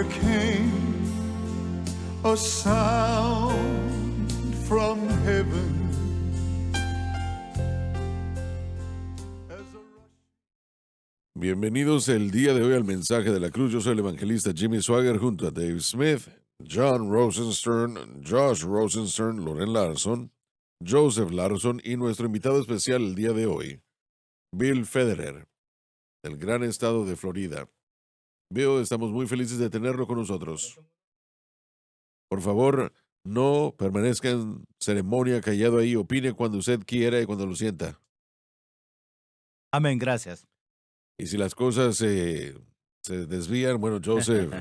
there came a sound from heaven. Bienvenidos el día de hoy al mensaje de la cruz. Yo soy el evangelista Jimmy Swagger junto a Dave Smith, John Rosenstern, Josh Rosenstern, Loren Larson, Joseph Larson y nuestro invitado especial el día de hoy, Bill Federer, del gran estado de Florida. Bill, estamos muy felices de tenerlo con nosotros. Por favor, no permanezca en ceremonia callado ahí, opine cuando usted quiera y cuando lo sienta. Amén, gracias. Y si las cosas se desvían, bueno, Joseph,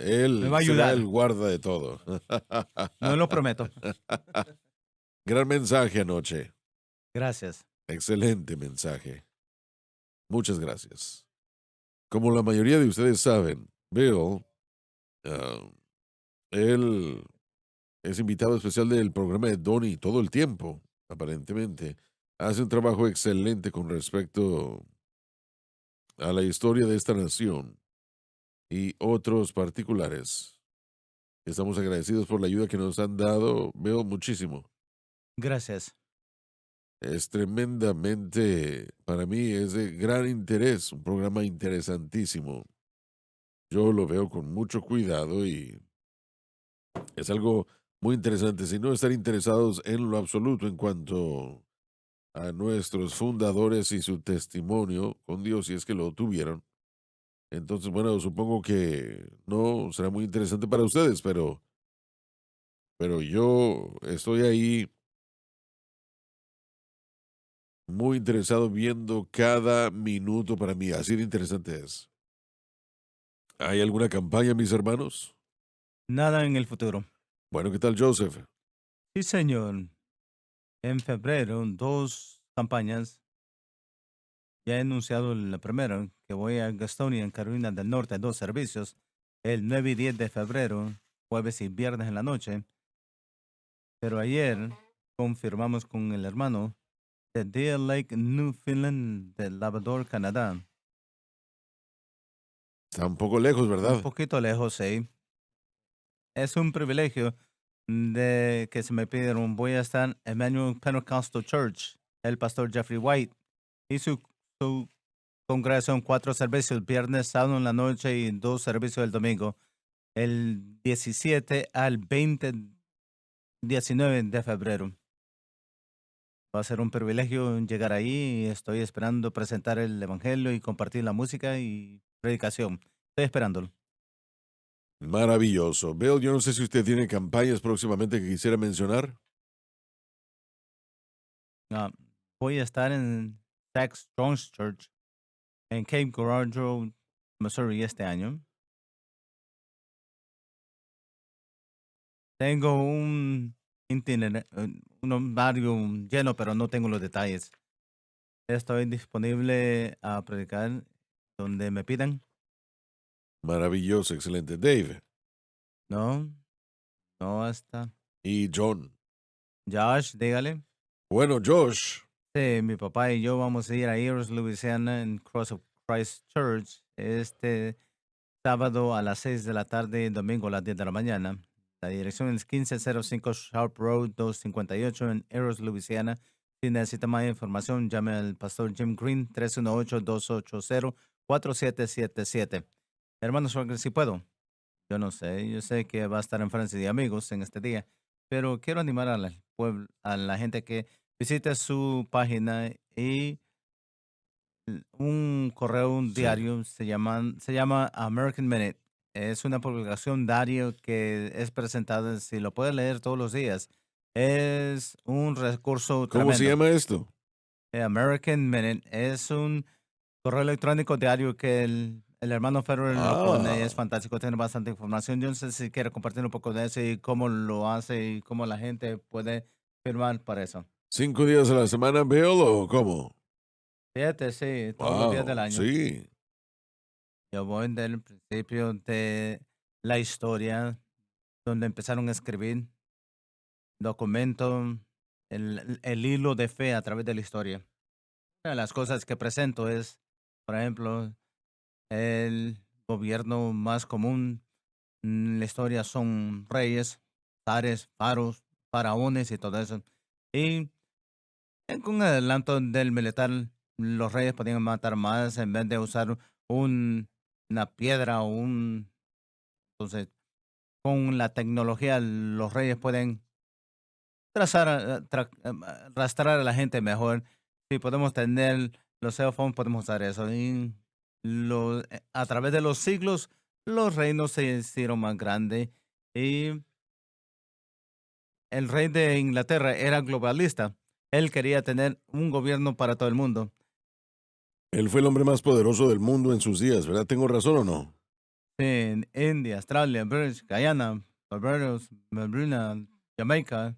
él Me va a será ayudar. el guarda de todo. No lo prometo. Gran mensaje anoche. Gracias. Excelente mensaje. Muchas gracias. Como la mayoría de ustedes saben, Bill, él es invitado especial del programa de Donnie todo el tiempo, aparentemente. Hace un trabajo excelente con respecto a la historia de esta nación y otros particulares. Estamos agradecidos por la ayuda que nos han dado. Veo muchísimo. Gracias. Es tremendamente, para mí, es de gran interés, un programa interesantísimo. Yo lo veo con mucho cuidado y es algo muy interesante, si no estar interesados en lo absoluto en cuanto a nuestros fundadores y su testimonio con Dios, si es que lo tuvieron. Entonces, bueno, supongo que no será muy interesante para ustedes, pero yo estoy ahí muy interesado viendo cada minuto para mí. Así de interesante es. ¿Hay alguna campaña, mis hermanos? Nada en el futuro. Bueno, ¿qué tal, Joseph? Sí, señor. En febrero, 2 campañas. Ya he anunciado la primera, que voy a Gastonia, en Carolina del Norte, 2 servicios. El 9 y 10 de febrero, jueves y viernes en la noche. Pero ayer confirmamos con el hermano de Deer Lake, Newfoundland, de Labrador, Canadá. Está un poco lejos, Un ¿verdad? poquito lejos, sí. Es un privilegio de que se me pidieron. Voy a estar en Emmanuel Pentecostal Church, el pastor Jeffrey White y su congregación, 4 servicios, viernes, sábado en la noche y 2 servicios el domingo, el 17 al 19 de febrero. Va a ser un privilegio llegar ahí y estoy esperando presentar el evangelio y compartir la música y predicación. Estoy esperándolo. Maravilloso. Bill, yo no sé si usted tiene campañas próximamente que quisiera mencionar. Ah, voy a estar en Zach Strong's Church en Cape Girardeau, Missouri este año. Tengo un un horario lleno, pero no tengo los detalles. Estoy disponible a predicar donde me pidan. Maravilloso, excelente. Dave No, no hasta. y John. Josh, dígale. Bueno, Josh. Sí, mi papá y yo vamos a ir a Eros, Louisiana, en Cross of Christ Church este sábado a las 6 de la tarde y domingo a las 10 de la mañana. La dirección es 1505 Sharp Road 258 en Eros, Louisiana. Si necesita más información, llame al pastor Jim Green 318-280-4777. Hermanos, si puedo. Yo sé que va a estar en Francia de amigos en este día, pero quiero animar a la gente que visite su página y un correo, un Sí. diario, se llama American Minute. Es una publicación diario que es presentada, si lo puede leer todos los días. Es un recurso ¿Cómo se tremendo. llama esto? American Minute es un correo electrónico diario que el hermano Federer lo pone. Es Ah, fantástico, tiene bastante información. Yo no sé si quiere compartir un poco de eso y cómo lo hace y cómo la gente puede firmar para eso. 5 días a la semana, Bill, ¿o cómo? 7, sí, todos los días del Wow, año. sí. Yo voy del principio de la historia, donde empezaron a escribir, documento el hilo de fe a través de la historia. Una de las cosas que presento es, por ejemplo, el gobierno más común en la historia son reyes, zares, faros, faraones y todo eso. Y con el adelanto del militar, los reyes podían matar más en vez de usar un, una piedra o un... Entonces, con la tecnología, los reyes pueden rastrar a la gente mejor. Si podemos tener los cell phones, podemos usar eso. Y a través de los siglos, los reinos se hicieron más grandes. Y el rey de Inglaterra era globalista. Él quería tener un gobierno para todo el mundo. Él fue el hombre más poderoso del mundo en sus días, ¿verdad? ¿Tengo razón o no? En India, Australia, British, Guyana, Barbados, Bermuda, Jamaica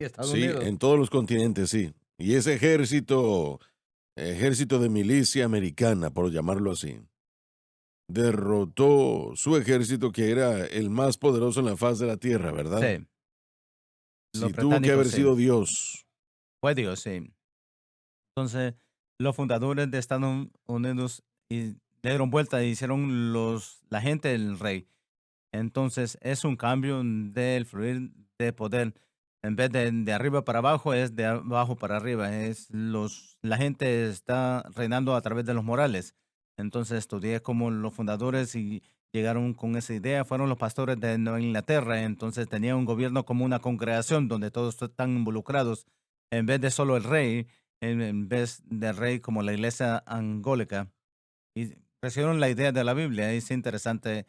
y Estados Sí, Unidos. en todos los continentes, sí. Y ese ejército de milicia americana, por llamarlo así, derrotó su ejército que era el más poderoso en la faz de la tierra, ¿verdad? Sí, los Sí, tuvo que haber británicos, sí. sido Dios. Fue Dios, sí. Entonces, los fundadores de Estados Unidos le dieron vuelta y hicieron la gente el rey. Entonces, es un cambio del fluir de poder. En vez de arriba para abajo, es de abajo para arriba. La gente está reinando a través de los morales. Entonces, estudié como los fundadores y llegaron con esa idea. Fueron los pastores de Nueva Inglaterra. Entonces, tenían un gobierno como una congregación donde todos están involucrados. En vez de solo el rey, en vez del rey como la iglesia angólica. Y recibieron la idea de la Biblia. Es interesante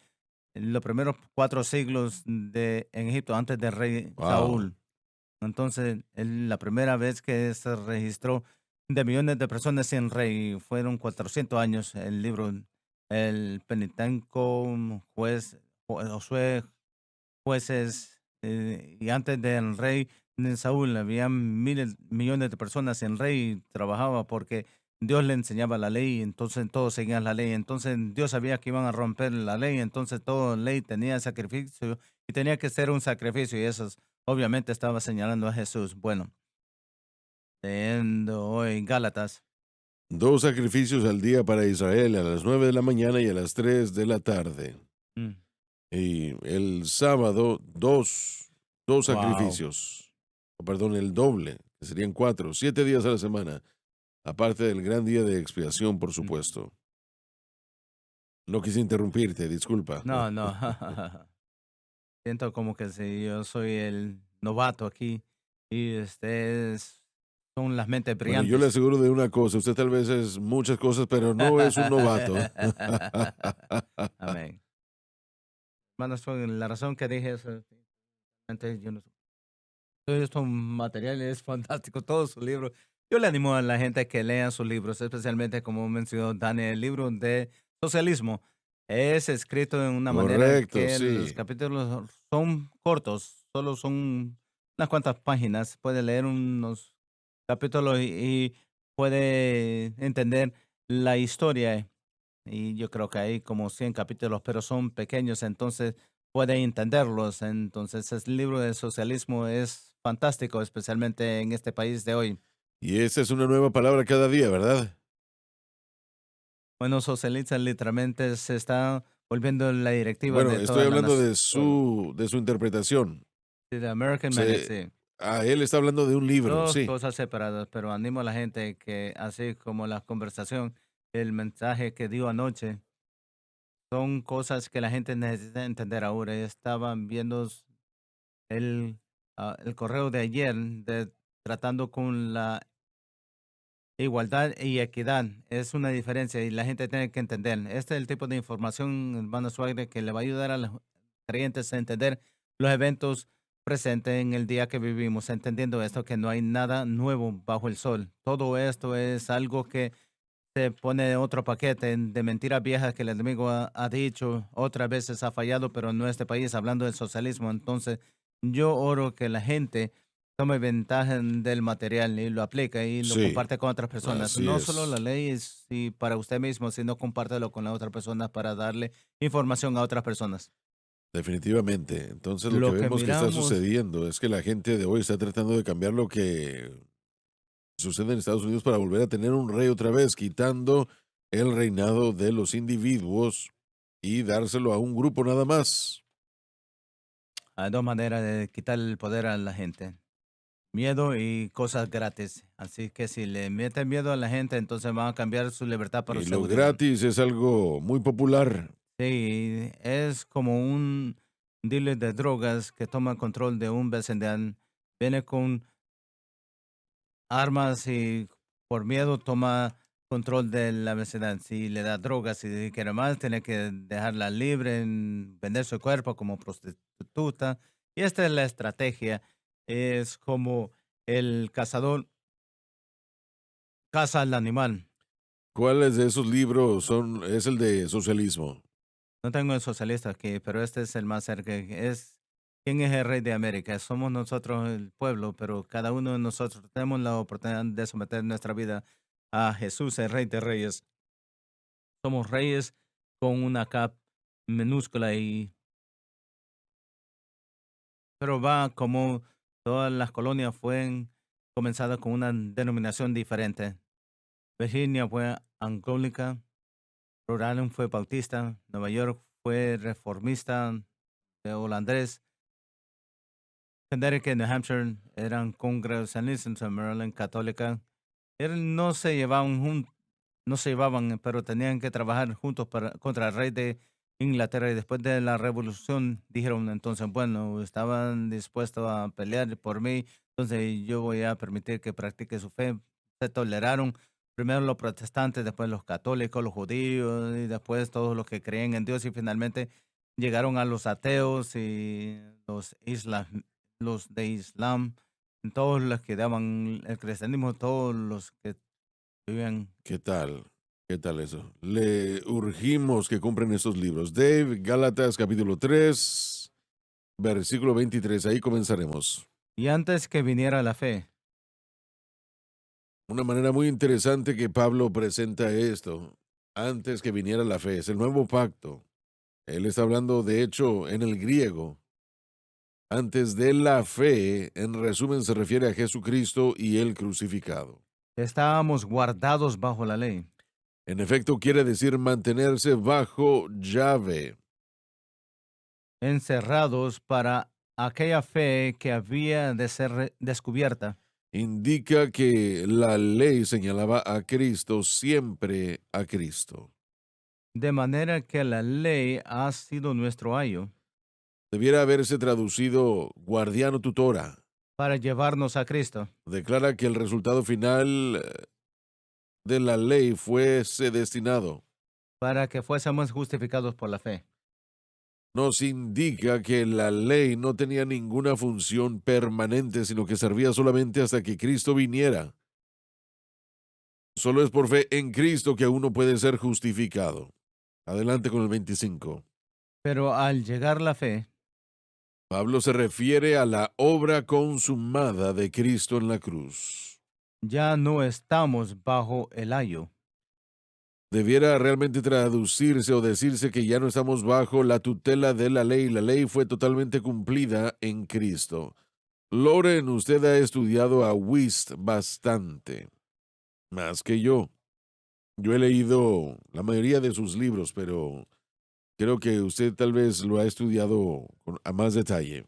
los primeros 4 siglos en Egipto antes del rey Wow. Saúl. Entonces, la primera vez que se registró de millones de personas sin rey fueron 400 años. El libro, el Pentateuco, Josué, jueces, y antes del rey Saúl había miles, millones de personas sin rey y trabajaba porque Dios le enseñaba la ley, entonces todos seguían la ley. Entonces Dios sabía que iban a romper la ley, entonces toda ley tenía sacrificio y tenía que ser un sacrificio y eso obviamente estaba señalando a Jesús. Bueno, leyendo hoy Gálatas. 2 sacrificios al día para Israel, a las 9 de la mañana y a las 3 de la tarde. Mm, Y el sábado, dos wow. sacrificios. O perdón, el doble, que serían 4, 7 días a la semana. Aparte del gran día de expiación, por Mm, supuesto. No quise interrumpirte, disculpa. no, no. Siento como que si yo soy el novato aquí y ustedes son las mentes Bueno, yo le brillantes. aseguro de una cosa, usted tal vez es muchas cosas, pero no es un novato. Amén. Hermanos, la razón que dije eso, antes yo no todos estos materiales fantásticos, todos sus libros. Yo le animo a la gente que lea sus libros, especialmente como mencionó Dani, el libro de socialismo. Es escrito de una manera Correcto, que los sí. capítulos son cortos, solo son unas cuantas páginas. Puede leer unos capítulos y puede entender la historia. Y yo creo que hay como 100 capítulos, pero son pequeños, entonces puede entenderlos. Entonces, el libro de socialismo es fantástico, especialmente en este país de hoy. Y esa es una nueva palabra cada día, ¿verdad? Bueno, socialista literalmente se está volviendo la directiva Bueno, de estoy toda la hablando nación. de su interpretación. The American Man, Se, sí. él está hablando de un libro, Dos sí. cosas separadas, pero animo a la gente que, así como la conversación, el mensaje que dio anoche, son cosas que la gente necesita entender ahora. Estaban viendo el, el correo de ayer tratando con la igualdad y equidad. Es una diferencia y la gente tiene que entender. Este es el tipo de información, hermano Suárez, que le va a ayudar a los creyentes a entender los eventos presentes en el día que vivimos, entendiendo esto, que no hay nada nuevo bajo el sol. Todo esto es algo que se pone en otro paquete de mentiras viejas que el enemigo ha dicho, otras veces ha fallado, pero en este país, hablando del socialismo, entonces yo oro que la gente tome ventaja del material y lo aplica y lo Sí, comparte con otras personas. así No solo la es. ley es y para usted mismo, sino compártelo con la otra persona para darle información a otras personas. Definitivamente. Entonces lo que Lo que vemos que está miramos, sucediendo es que la gente de hoy está tratando de cambiar lo que sucede en Estados Unidos para volver a tener un rey otra vez, quitando el reinado de los individuos y dárselo a un grupo nada más. Hay dos maneras de quitar el poder a la gente. Miedo y cosas gratis. Así que si le meten miedo a la gente, entonces van a cambiar su libertad por Y lo seguridad. gratis es algo muy popular. Sí, es como un dealer de drogas que toma control de un vecindario. Viene con armas y por miedo toma control de la vecindad. Si le da drogas y si quiere más, tiene que dejarla libre, vender su cuerpo como prostituta. Y esta es la estrategia. Es como el cazador caza al animal. ¿Cuáles de esos libros es el de socialismo? No tengo el socialista aquí, pero este es el más cerca. ¿Quién es el rey de América? Somos nosotros el pueblo, pero cada uno de nosotros tenemos la oportunidad de someter nuestra vida a Jesús, el rey de reyes. Somos reyes con una K minúscula pero va como todas las colonias fueron comenzadas con una denominación diferente. Virginia fue angélica, Rhode Island fue bautista, Nueva York fue reformista, holandés, Connecticut, New Hampshire eran congregacionalistas, Maryland católica. No se llevaban no se llevaban, pero tenían que trabajar juntos contra el rey de Inglaterra y después de la revolución dijeron entonces, bueno, estaban dispuestos a pelear por mí, entonces yo voy a permitir que practique su fe. Se toleraron primero los protestantes, después los católicos, los judíos y después todos los que creen en Dios y finalmente llegaron a los ateos y los de Islam, todos los que daban el cristianismo, todos los que vivían. ¿Qué tal? ¿Qué tal eso? Le urgimos que compren estos libros. Dave, Gálatas capítulo 3, versículo 23. Ahí comenzaremos. Y antes que viniera la fe, Una manera muy interesante que Pablo presenta esto, antes que viniera la fe, es el nuevo pacto. Él está hablando, de hecho, en el griego. Antes de la fe, en resumen, se refiere a Jesucristo y el crucificado. estábamos guardados bajo la ley, En efecto, quiere decir mantenerse bajo llave. encerrados para aquella fe que había de ser descubierta. Indica que la ley señalaba a Cristo, siempre a Cristo. De manera que la ley ha sido nuestro ayo Debiera haberse traducido guardiano tutora. para llevarnos a Cristo. Declara que el resultado final de la ley fuese destinado. Para que fuésemos justificados por la fe. Nos indica que la ley no tenía ninguna función permanente, sino que servía solamente hasta que Cristo viniera. Solo es por fe en Cristo que uno puede ser justificado. Adelante con el 25. Pero al llegar la fe, Pablo se refiere a la obra consumada de Cristo en la cruz. ya no estamos bajo el ayo. Debiera realmente traducirse o decirse que ya no estamos bajo la tutela de la ley. La ley fue totalmente cumplida en Cristo. Loren, usted ha estudiado a Whist bastante, más que yo. Yo he leído la mayoría de sus libros, pero creo que usted tal vez lo ha estudiado a más detalle.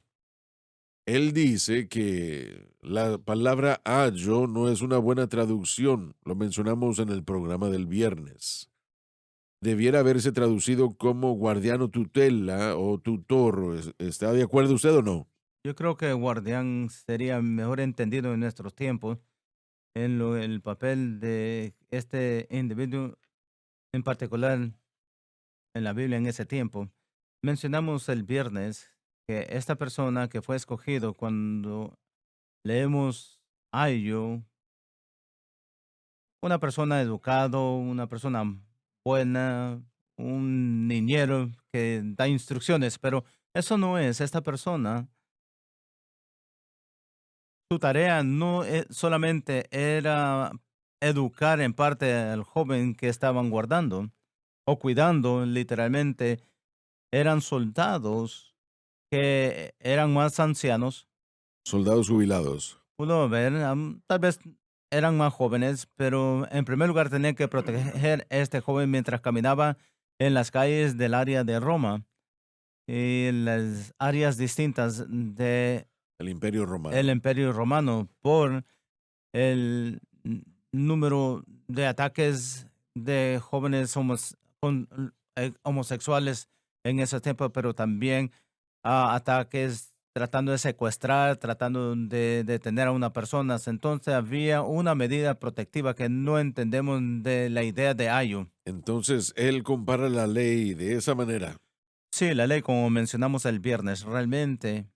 Él dice que la palabra ayo no es una buena traducción. Lo mencionamos en el programa del viernes. Debiera haberse traducido como guardiano tutela o tutor. ¿Está de acuerdo usted o no? Yo creo que guardián sería mejor entendido en nuestros tiempos el papel de este individuo en particular en la Biblia en ese tiempo. Mencionamos el viernes que esta persona que fue escogido cuando leemos ayo, una persona educado, una persona buena, un niñero que da instrucciones, pero eso no es esta persona. Su tarea no solamente era educar en parte al joven que estaban guardando o cuidando, literalmente. Eran soldados que eran más ancianos. Soldados jubilados. Pudo ver, tal vez eran más jóvenes, pero en primer lugar tenían que proteger a este joven mientras caminaba en las calles del área de Roma y en las áreas distintas del El Imperio Romano. Imperio Romano por el número de ataques de jóvenes homosexuales en ese tiempo, pero también ataques tratando de secuestrar, tratando de detener a una persona. Entonces había una medida protectiva que no entendemos de la idea de Ayo. Entonces, él compara la ley de esa manera. Sí, la ley, como mencionamos el viernes, realmente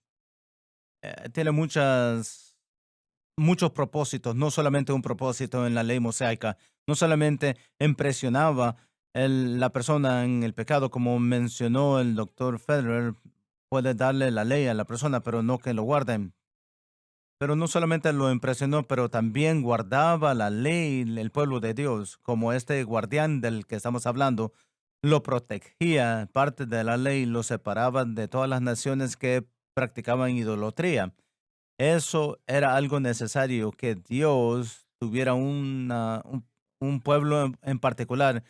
tiene muchos propósitos, no solamente un propósito en la ley mosaica, no solamente impresionaba la persona en el pecado, como mencionó el doctor Federer, puede darle la ley a la persona, pero no que lo guarden. Pero no solamente lo impresionó, pero también guardaba la ley, el pueblo de Dios, como este guardián del que estamos hablando, lo protegía, parte de la ley lo separaba de todas las naciones que practicaban idolatría. Eso era algo necesario, que Dios tuviera un pueblo en particular.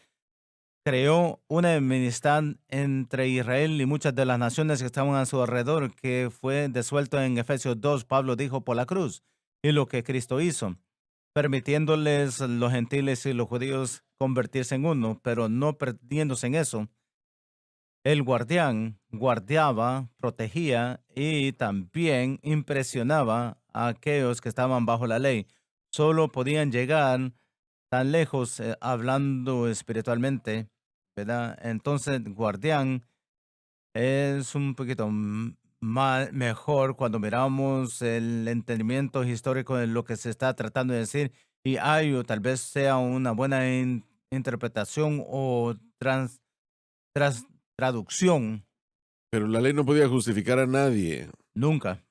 Creó una enemistad entre Israel y muchas de las naciones que estaban a su alrededor, que fue desuelto en Efesios 2, Pablo dijo por la cruz, y lo que Cristo hizo, permitiéndoles los gentiles y los judíos convertirse en uno, pero no perdiéndose en eso. El guardián guardiaba, protegía y también impresionaba a aquellos que estaban bajo la ley. Solo podían llegar tan lejos hablando espiritualmente, ¿verdad? Entonces, guardián es un poquito mejor cuando miramos el entendimiento histórico de lo que se está tratando de decir, y ayo tal vez sea una buena interpretación o tras traducción. Pero la ley no podía justificar a nadie. Nunca.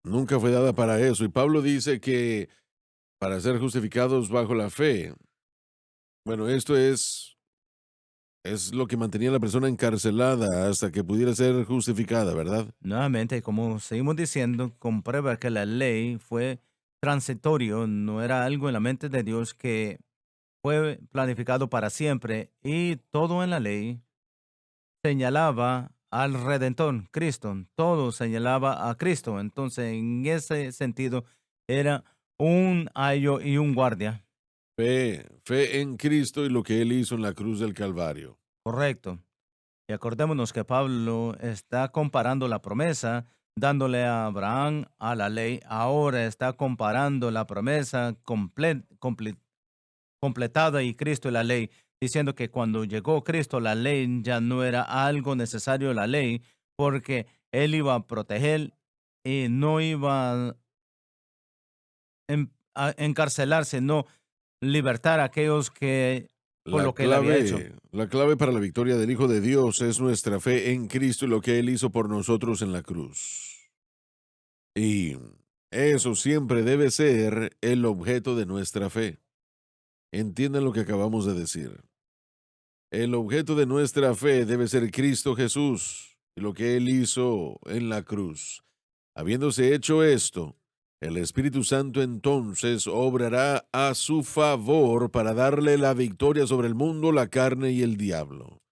Nunca fue dada para eso. Y Pablo dice que para ser justificados bajo la fe, bueno, esto es lo que mantenía a la persona encarcelada hasta que pudiera ser justificada, ¿verdad? Nuevamente, como seguimos diciendo, comprueba que la ley fue transitorio, no era algo en la mente de Dios, que fue planificado para siempre, y todo en la ley señalaba al Redentor, Cristo. Todo señalaba a Cristo. Entonces, en ese sentido, era un ayo y un guardia. Fe en Cristo y lo que Él hizo en la cruz del Calvario. Correcto. Y acordémonos que Pablo está comparando la promesa, dándole a Abraham a la ley. Ahora está comparando la promesa completada y Cristo y la ley, diciendo que cuando llegó Cristo, la ley ya no era algo necesario, la ley, porque Él iba a proteger y no iba a encarcelar, sino libertar a aquellos que por lo que Él había hecho. La clave para la victoria del Hijo de Dios es nuestra fe en Cristo y lo que Él hizo por nosotros en la cruz. Y eso siempre debe ser el objeto de nuestra fe. Entiendan lo que acabamos de decir. El objeto de nuestra fe debe ser Cristo Jesús y lo que Él hizo en la cruz. Habiéndose hecho esto, el Espíritu Santo entonces obrará a su favor para darle la victoria sobre el mundo, la carne y el diablo.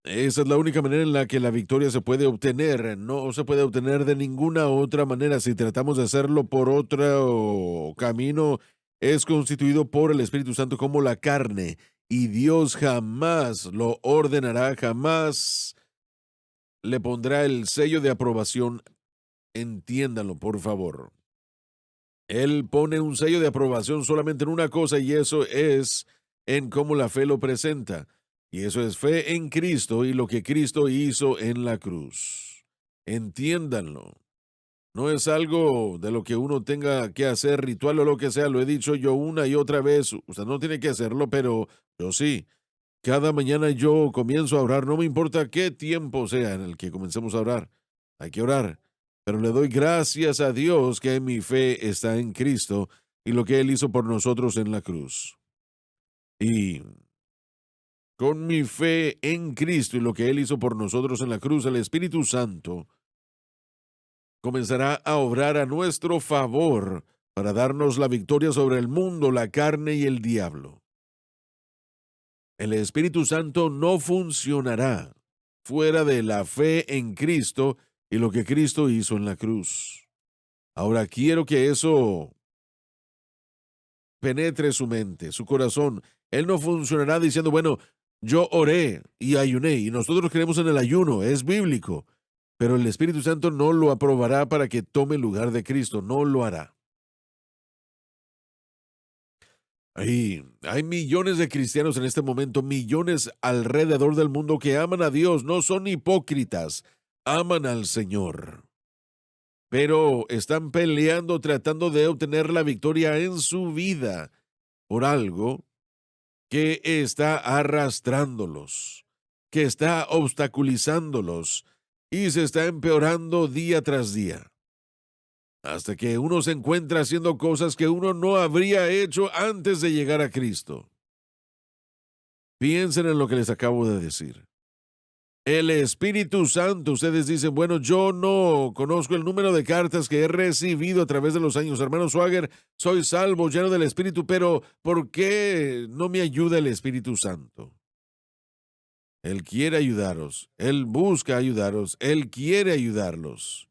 Esa es la única manera en la que la victoria se puede obtener. No se puede obtener de ninguna otra manera. Si tratamos de hacerlo por otro camino, es constituido por el Espíritu Santo como la carne. Y Dios jamás lo ordenará, jamás le pondrá el sello de aprobación. Entiéndanlo, por favor. Él pone un sello de aprobación solamente en una cosa, y eso es en cómo la fe lo presenta. Y eso es fe en Cristo y lo que Cristo hizo en la cruz. Entiéndanlo. No es algo de lo que uno tenga que hacer ritual o lo que sea. Lo he dicho yo una y otra vez. Usted no tiene que hacerlo, pero yo sí. Cada mañana yo comienzo a orar. No me importa qué tiempo sea en el que comencemos a orar. Hay que orar. Pero le doy gracias a Dios que mi fe está en Cristo y lo que Él hizo por nosotros en la cruz. Y con mi fe en Cristo y lo que Él hizo por nosotros en la cruz, el Espíritu Santo comenzará a obrar a nuestro favor para darnos la victoria sobre el mundo, la carne y el diablo. El Espíritu Santo no funcionará fuera de la fe en Cristo y lo que Cristo hizo en la cruz. Ahora quiero que eso penetre su mente, su corazón. Él no funcionará diciendo, bueno, yo oré y ayuné y nosotros creemos en el ayuno, es bíblico, pero el Espíritu Santo no lo aprobará para que tome el lugar de Cristo, no lo hará. Hay millones de cristianos en este momento, millones alrededor del mundo que aman a Dios, no son hipócritas, aman al Señor, pero están peleando tratando de obtener la victoria en su vida por algo que está arrastrándolos, que está obstaculizándolos y se está empeorando día tras día, hasta que uno se encuentra haciendo cosas que uno no habría hecho antes de llegar a Cristo. Piensen en lo que les acabo de decir. El Espíritu Santo, ustedes dicen, bueno, yo no conozco el número de cartas que he recibido a través de los años. Hermano Swagger, soy salvo, lleno del Espíritu, pero ¿por qué no me ayuda el Espíritu Santo? Él quiere ayudaros, Él busca ayudaros, Él quiere ayudarlos,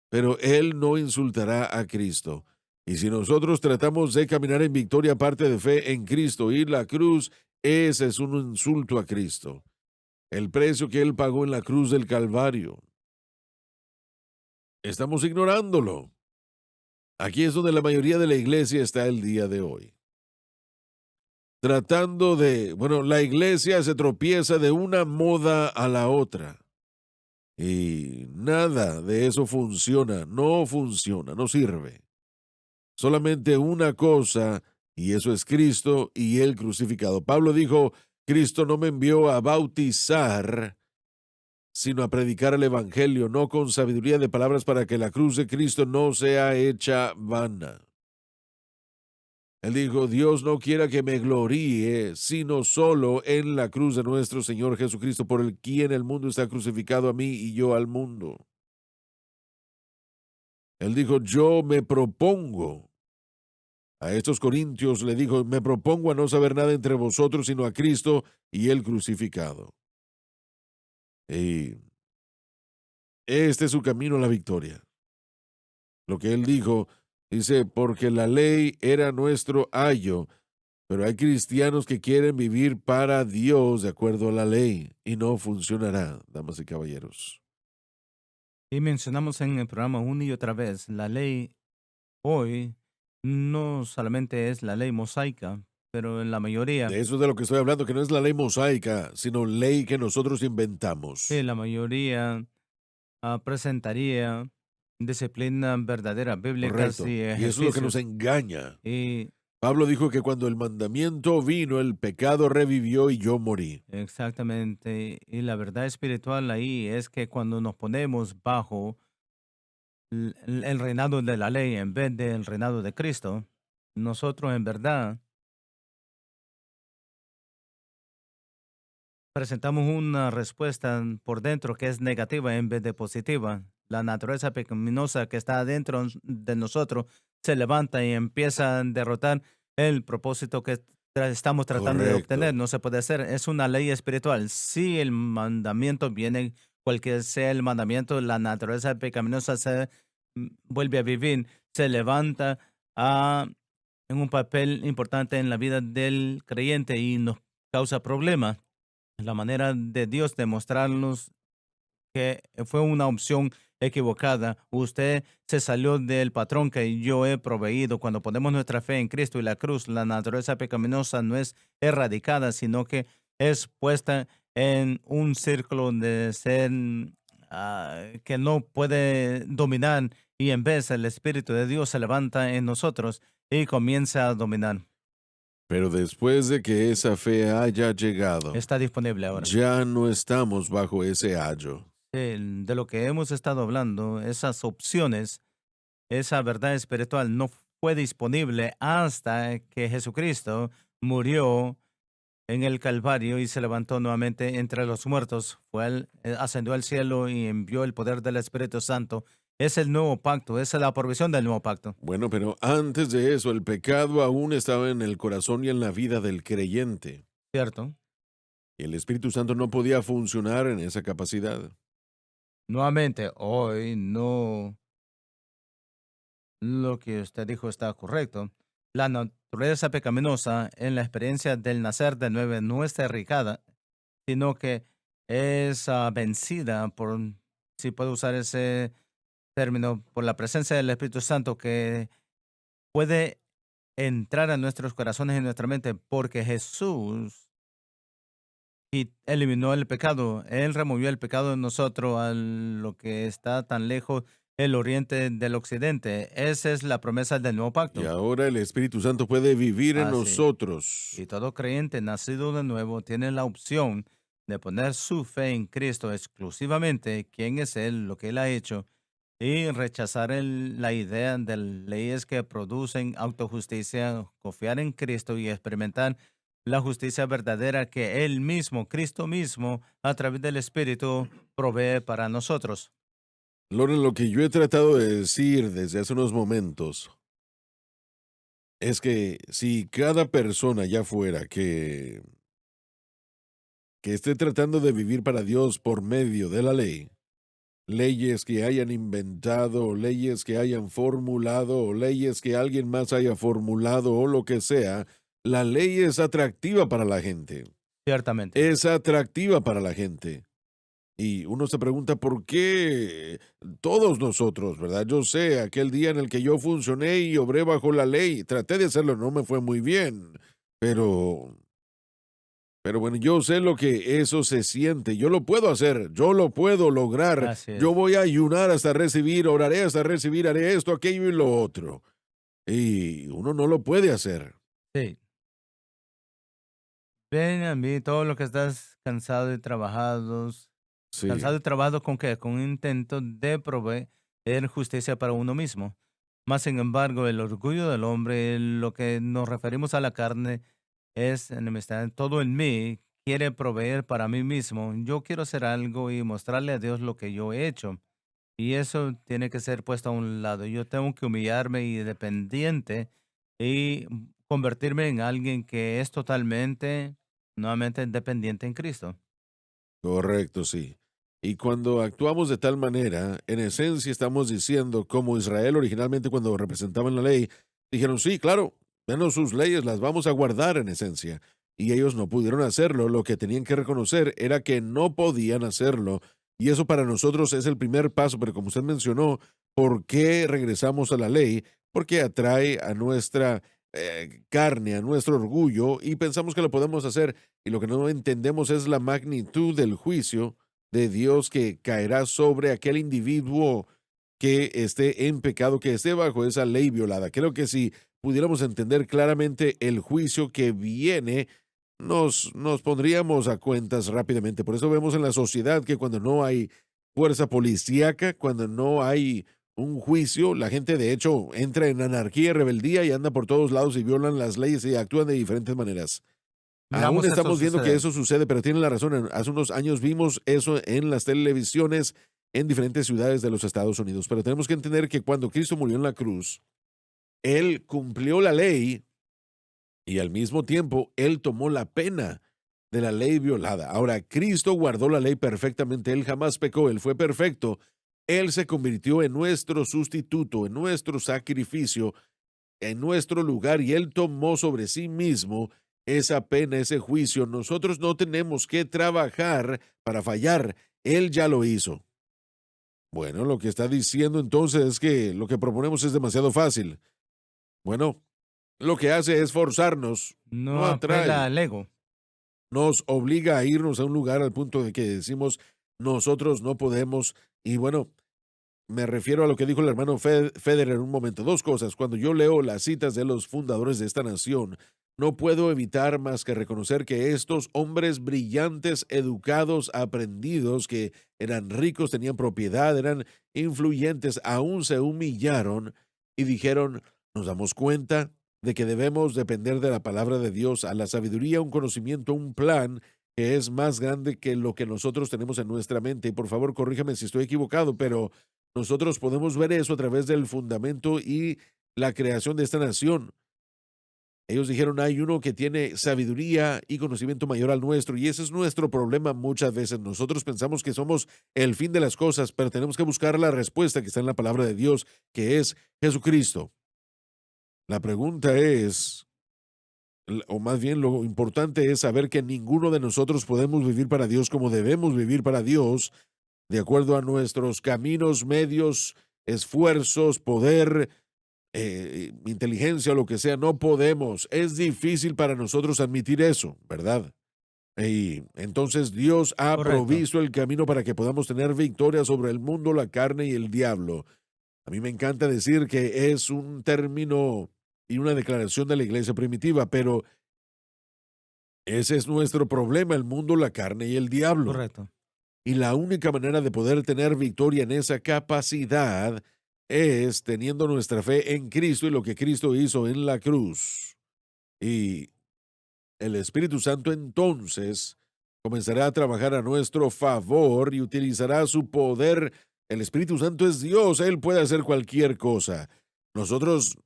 pero Él no insultará a Cristo. Y si nosotros tratamos de caminar en victoria aparte de fe en Cristo y la cruz, ese es un insulto a Cristo. El precio que Él pagó en la cruz del Calvario. Estamos ignorándolo. Aquí es donde la mayoría de la iglesia está el día de hoy. La iglesia se tropieza de una moda a la otra. Y nada de eso funciona, no sirve. Solamente una cosa, y eso es Cristo y Él crucificado. Pablo dijo, Cristo no me envió a bautizar, sino a predicar el Evangelio, no con sabiduría de palabras para que la cruz de Cristo no sea hecha vana. Él dijo, Dios no quiera que me gloríe, sino solo en la cruz de nuestro Señor Jesucristo, por el quien el mundo está crucificado a mí y yo al mundo. Él dijo, yo me propongo. A estos corintios le dijo, me propongo a no saber nada entre vosotros, sino a Cristo y el crucificado. Y este es su camino a la victoria. Lo que él dijo, dice, porque la ley era nuestro ayo, pero hay cristianos que quieren vivir para Dios de acuerdo a la ley y no funcionará, damas y caballeros. Y mencionamos en el programa una y otra vez, la ley hoy no solamente es la ley mosaica, pero en la mayoría, De eso es de lo que estoy hablando, que no es la ley mosaica, sino ley que nosotros inventamos. sí, la mayoría presentaría disciplina verdadera, bíblicas Correcto. y Y eso es lo que nos ejercicios. engaña. Y Pablo dijo que cuando el mandamiento vino, el pecado revivió y yo morí. exactamente, y la verdad espiritual ahí es que cuando nos ponemos bajo el reinado de la ley en vez del reinado de Cristo, nosotros en verdad presentamos una respuesta por dentro que es negativa en vez de positiva. La naturaleza pecaminosa que está dentro de nosotros se levanta y empieza a derrotar el propósito que estamos tratando de obtener. Correcto. No se puede hacer. Es una ley espiritual. Si el mandamiento viene, cualquier sea el mandamiento, la naturaleza pecaminosa se vuelve a vivir, se levanta en un papel importante en la vida del creyente y nos causa problemas. La manera de Dios de mostrarnos que fue una opción equivocada. Usted se salió del patrón que yo he proveído. Cuando ponemos nuestra fe en Cristo y la cruz, la naturaleza pecaminosa no es erradicada, sino que es puesta en un círculo de ser que no puede dominar y en vez el Espíritu de Dios se levanta en nosotros y comienza a dominar. Pero después de que esa fe haya llegado, Está disponible ahora. ya no estamos bajo ese ayo. De lo que hemos estado hablando, esas opciones, esa verdad espiritual no fue disponible hasta que Jesucristo murió en el Calvario y se levantó nuevamente entre los muertos. Ascendió al cielo y envió el poder del Espíritu Santo. Es el nuevo pacto, esa es la provisión del nuevo pacto. Bueno, pero antes de eso, el pecado aún estaba en el corazón y en la vida del creyente. ¿Cierto? El Espíritu Santo no podía funcionar en esa capacidad. Nuevamente, hoy no lo que usted dijo está correcto. La naturaleza pecaminosa en la experiencia del nacer de nuevo no está erradicada, sino que es vencida por, si puedo usar ese término, por la presencia del Espíritu Santo que puede entrar a nuestros corazones y nuestra mente porque Jesús eliminó el pecado. Él removió el pecado de nosotros a lo que está tan lejos el oriente del occidente. Esa es la promesa del nuevo Y pacto. ahora el Espíritu Santo puede vivir en Así. nosotros. Y todo creyente nacido de nuevo tiene la opción de poner su fe en Cristo exclusivamente, quién es Él, lo que Él ha hecho, y rechazar la idea de leyes que producen autojusticia, confiar en Cristo y experimentar la justicia verdadera que Él mismo, Cristo mismo, a través del Espíritu, provee para nosotros. Loren, lo que yo he tratado de decir desde hace unos momentos es que si cada persona allá afuera que esté tratando de vivir para Dios por medio de la ley, leyes que hayan inventado, o leyes que hayan formulado, o leyes que alguien más haya formulado, o lo que sea, la ley es atractiva para la gente. Ciertamente. Es atractiva para la gente. Y uno se pregunta por qué todos nosotros, ¿verdad? Yo sé, aquel día en el que yo funcioné y obré bajo la ley, traté de hacerlo, no me fue muy bien, pero pero bueno, yo sé lo que eso se siente, yo lo puedo hacer, yo lo puedo lograr, Así yo es. voy a ayunar hasta recibir, oraré hasta recibir, haré esto, aquello y lo otro. Y uno no lo puede hacer. Sí. Ven a mí, todo lo que estás cansado y trabajados. Sí, ¿Cansado y trabajado con qué? Con un intento de proveer justicia para uno mismo. Más sin embargo, el orgullo del hombre, lo que nos referimos a la carne, es enemistad. Todo en mí quiere proveer para mí mismo. Yo quiero hacer algo y mostrarle a Dios lo que yo he hecho. Y eso tiene que ser puesto a un lado. Yo tengo que humillarme y dependiente y convertirme en alguien que es totalmente, nuevamente, dependiente en Cristo. correcto, sí. Y cuando actuamos de tal manera, en esencia estamos diciendo, como Israel originalmente cuando representaban la ley, dijeron, sí, claro, denos sus leyes, las vamos a guardar en esencia. Y ellos no pudieron hacerlo, lo que tenían que reconocer era que no podían hacerlo. Y eso para nosotros es el primer paso, pero como usted mencionó, ¿por qué regresamos a la ley? Porque atrae a nuestra carne, a nuestro orgullo, y pensamos que lo podemos hacer, y lo que no entendemos es la magnitud del juicio de Dios que caerá sobre aquel individuo que esté en pecado, que esté bajo esa ley violada. Creo que si pudiéramos entender claramente el juicio que viene, nos pondríamos a cuentas rápidamente. Por eso vemos en la sociedad que cuando no hay fuerza policíaca, cuando no hay un juicio, la gente de hecho entra en anarquía y rebeldía y anda por todos lados y violan las leyes y actúan de diferentes maneras. Aún Miramos esto estamos viendo que suceder. eso sucede, pero tiene la razón. Hace unos años vimos eso en las televisiones en diferentes ciudades de los Estados Unidos. Pero tenemos que entender que cuando Cristo murió en la cruz, Él cumplió la ley y al mismo tiempo Él tomó la pena de la ley violada. Ahora, Cristo guardó la ley perfectamente. Él jamás pecó. Él fue perfecto. Él se convirtió en nuestro sustituto, en nuestro sacrificio, en nuestro lugar y Él tomó sobre sí mismo esa pena, ese juicio. Nosotros no tenemos que trabajar para fallar. Él ya lo hizo. Bueno, lo que está diciendo entonces es que lo que proponemos es demasiado fácil. Bueno, lo que hace es forzarnos, no No apela atrae, al ego. nos obliga a irnos a un lugar al punto de que decimos nosotros no podemos. Y bueno, me refiero a lo que dijo el hermano Federer en un momento. Dos cosas. Cuando yo leo las citas de los fundadores de esta nación, no puedo evitar más que reconocer que estos hombres brillantes, educados, aprendidos, que eran ricos, tenían propiedad, eran influyentes, aún se humillaron y dijeron, nos damos cuenta de que debemos depender de la palabra de Dios, a la sabiduría, un conocimiento, un plan que es más grande que lo que nosotros tenemos en nuestra mente. Y por favor, corríjame si estoy equivocado, pero nosotros podemos ver eso a través del fundamento y la creación de esta nación. Ellos dijeron, hay uno que tiene sabiduría y conocimiento mayor al nuestro, y ese es nuestro problema muchas veces. Nosotros pensamos que somos el fin de las cosas, pero tenemos que buscar la respuesta que está en la palabra de Dios, que es Jesucristo. La pregunta es, o más bien lo importante es saber que ninguno de nosotros podemos vivir para Dios como debemos vivir para Dios, de acuerdo a nuestros caminos, medios, esfuerzos, poder, inteligencia o lo que sea. No podemos. Es difícil para nosotros admitir eso, ¿verdad? Y entonces Dios ha Correcto. provisto el camino para que podamos tener victoria sobre el mundo, la carne y el diablo. A mí me encanta decir que es un término y una declaración de la iglesia primitiva, pero ese es nuestro problema, el mundo, la carne y el diablo. Correcto. Y la única manera de poder tener victoria en esa capacidad es teniendo nuestra fe en Cristo y lo que Cristo hizo en la cruz. Y el Espíritu Santo entonces comenzará a trabajar a nuestro favor y utilizará su poder. El Espíritu Santo es Dios, Él puede hacer cualquier cosa. Nosotros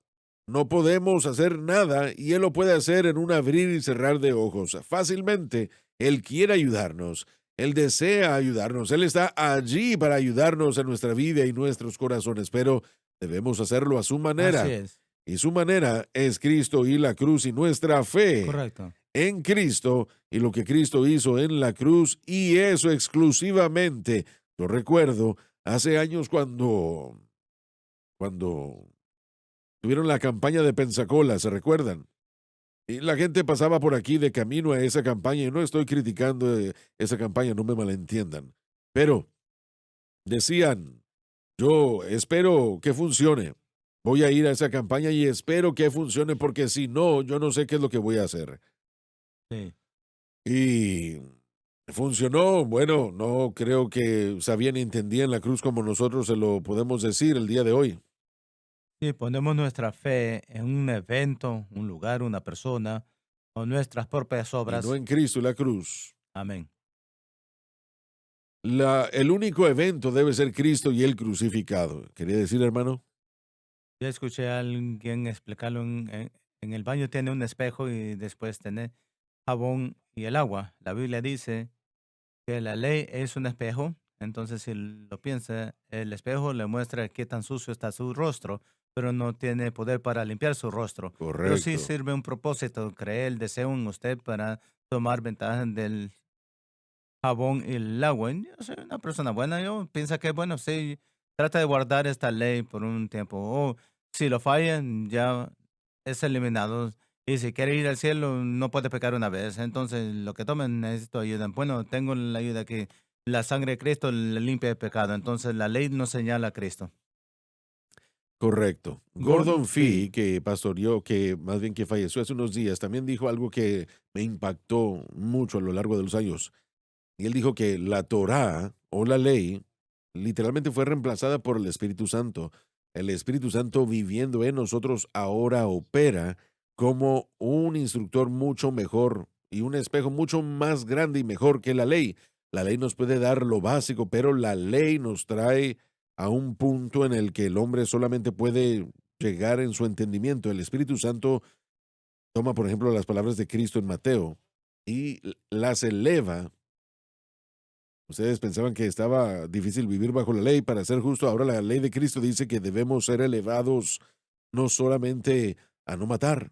no podemos hacer nada y Él lo puede hacer en un abrir y cerrar de ojos. Fácilmente, Él quiere ayudarnos. Él desea ayudarnos. Él está allí para ayudarnos en nuestra vida y nuestros corazones, pero debemos hacerlo a su Así manera. es. Y su manera es Cristo y la cruz y nuestra fe Correcto. en Cristo y lo que Cristo hizo en la cruz y eso exclusivamente. Yo recuerdo hace años cuando tuvieron la campaña de Pensacola, ¿se recuerdan? Y la gente pasaba por aquí de camino a esa campaña y no estoy criticando esa campaña, no me malentiendan. Pero decían, yo espero que funcione. Voy a ir a esa campaña y espero que funcione porque si no, yo no sé qué es lo que voy a hacer. Sí. Y funcionó. Bueno, no creo que sabían y entendían la cruz como nosotros se lo podemos decir el día de hoy. Sí, ponemos nuestra fe en un evento, un lugar, una persona, o nuestras propias Y no obras. en Cristo y la cruz. Amén. El único evento debe ser Cristo y el crucificado. ¿Quería decir, hermano? Yo escuché a alguien explicarlo en el baño tiene un espejo y después tiene jabón y el agua. La Biblia dice que la ley es un espejo, entonces si lo piensa, el espejo le muestra qué tan sucio está su rostro, pero no tiene poder para limpiar su rostro. Pero sí Correcto. sirve un propósito, cree el deseo en usted para tomar ventaja del jabón y el agua. Y yo soy una persona buena, yo pienso que, bueno, sí, trata de guardar esta ley por un tiempo. O si lo fallan, ya es eliminado. Y si quiere ir al cielo, no puede pecar una vez. Entonces, lo que tomen necesito ayuda. Bueno, tengo la ayuda que la sangre de Cristo le limpia el pecado. Entonces, la ley nos señala a Cristo. Correcto. Gordon Gordon Fee, Fee. que pastoreó, que más bien que falleció hace unos días, también dijo algo que me impactó mucho a lo largo de los años. Y él dijo que la Torá o la ley literalmente fue reemplazada por el Espíritu Santo. El Espíritu Santo viviendo en nosotros ahora opera como un instructor mucho mejor y un espejo mucho más grande y mejor que la ley. La ley nos puede dar lo básico, pero la ley nos trae a un punto en el que el hombre solamente puede llegar en su entendimiento. El Espíritu Santo toma, por ejemplo, las palabras de Cristo en Mateo y las eleva. Ustedes pensaban que estaba difícil vivir bajo la ley para ser justo. Ahora la ley de Cristo dice que debemos ser elevados no solamente a no matar,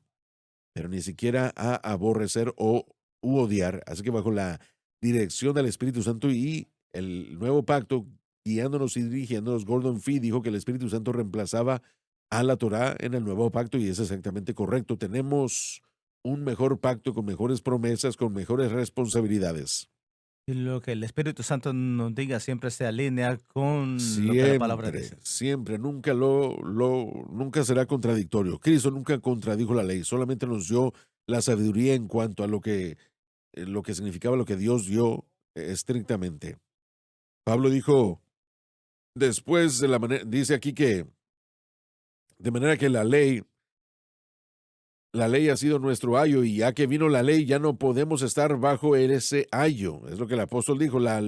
pero ni siquiera a aborrecer o u odiar. Así que bajo la dirección del Espíritu Santo y el nuevo pacto, guiándonos y dirigiéndonos, Gordon Fee dijo que el Espíritu Santo reemplazaba a la Torá en el nuevo pacto y es exactamente correcto. Tenemos un mejor pacto con mejores promesas, con mejores responsabilidades. Y lo que el Espíritu Santo nos diga siempre se alinea con lo que la palabra Siempre, dice. siempre, nunca nunca será contradictorio. Cristo nunca contradijo la ley, solamente nos dio la sabiduría en cuanto a lo que significaba lo que Dios dio estrictamente. Pablo dijo, después de la manera, dice aquí que, de manera que la ley ha sido nuestro ayo y ya que vino la ley ya no podemos estar bajo ese ayo. Es lo que el apóstol dijo, la